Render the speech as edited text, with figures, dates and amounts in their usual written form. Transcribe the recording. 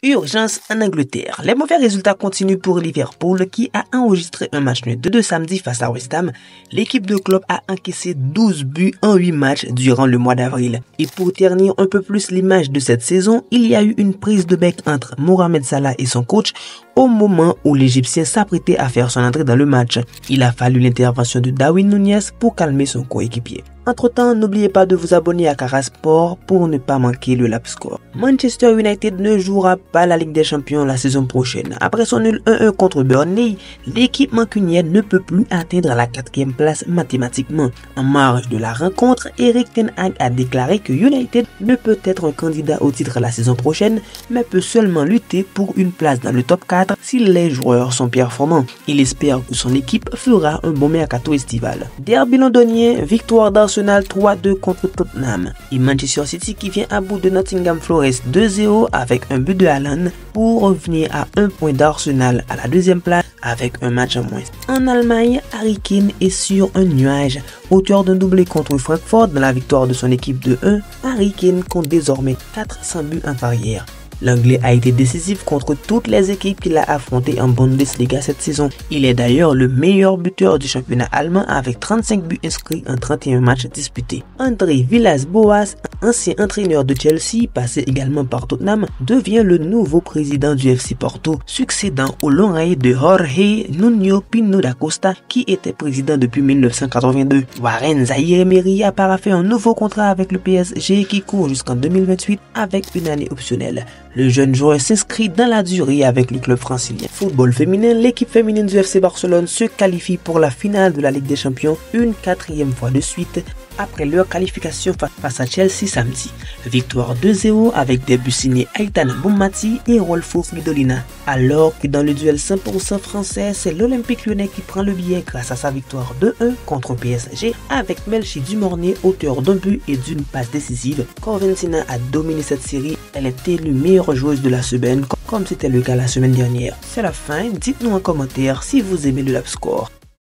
Urgence en Angleterre. Les mauvais résultats continuent pour Liverpool qui a enregistré un match nul de 2 samedi face à West Ham. L'équipe de Klopp a encaissé 12 buts en 8 matchs durant le mois d'avril. Et pour ternir un peu plus l'image de cette saison, il y a eu une prise de bec entre Mohamed Salah et son coach au moment où l'Égyptien s'apprêtait à faire son entrée dans le match. Il a fallu l'intervention de Darwin Núñez pour calmer son coéquipier. Entre-temps, n'oubliez pas de vous abonner à Cara Sport pour ne pas manquer le Lap Score. Manchester United ne jouera pas la Ligue des Champions la saison prochaine. Après son nul 1-1 contre Burnley, l'équipe mancunienne ne peut plus atteindre la 4e place mathématiquement. En marge de la rencontre, Erik ten Hag a déclaré que United ne peut être un candidat au titre la saison prochaine, mais peut seulement lutter pour une place dans le top 4 si les joueurs sont performants. Il espère que son équipe fera un bon mercato estival. Derby londonien, victoire d'Arsenal 3-2 contre Tottenham. Et Manchester City qui vient à bout de Nottingham Forest 2-0 avec un but de Haaland pour revenir à 1 point d'Arsenal à la 2e place avec un match en moins. En Allemagne, Harry Kane est sur un nuage. Auteur d'un doublé contre Francfort dans la victoire de son équipe de 1, Harry Kane compte désormais 400 buts en carrière. L'Anglais a été décisif contre toutes les équipes qu'il a affrontées en Bundesliga cette saison. Il est d'ailleurs le meilleur buteur du championnat allemand avec 35 buts inscrits en 31 matchs disputés. André Villas-Boas, ancien entraîneur de Chelsea, passé également par Tottenham, devient le nouveau président du FC Porto, succédant au long règne de Jorge Nuno Pinto da Costa qui était président depuis 1982. Warren Zaïre-Emery a paraphé un nouveau contrat avec le PSG qui court jusqu'en 2028 avec une année optionnelle. Le jeune joueur s'inscrit dans la durée avec le club francilien. Football féminin, l'équipe féminine du FC Barcelone se qualifie pour la finale de la Ligue des Champions une 4e fois de suite après leur qualification face à Chelsea samedi. Victoire 2-0 avec des buts signés Aitana Bonmati et Rolfo Fridolina. Alors que dans le duel 100% français, c'est l'Olympique Lyonnais qui prend le billet grâce à sa victoire 2-1 contre PSG avec Melchi Dumornay, auteur d'un but et d'une passe décisive. Coventina a dominé cette série. Elle est élue meilleure joueuse de la semaine comme c'était le cas la semaine dernière. C'est la fin, dites-nous en commentaire si vous aimez le Lap Score.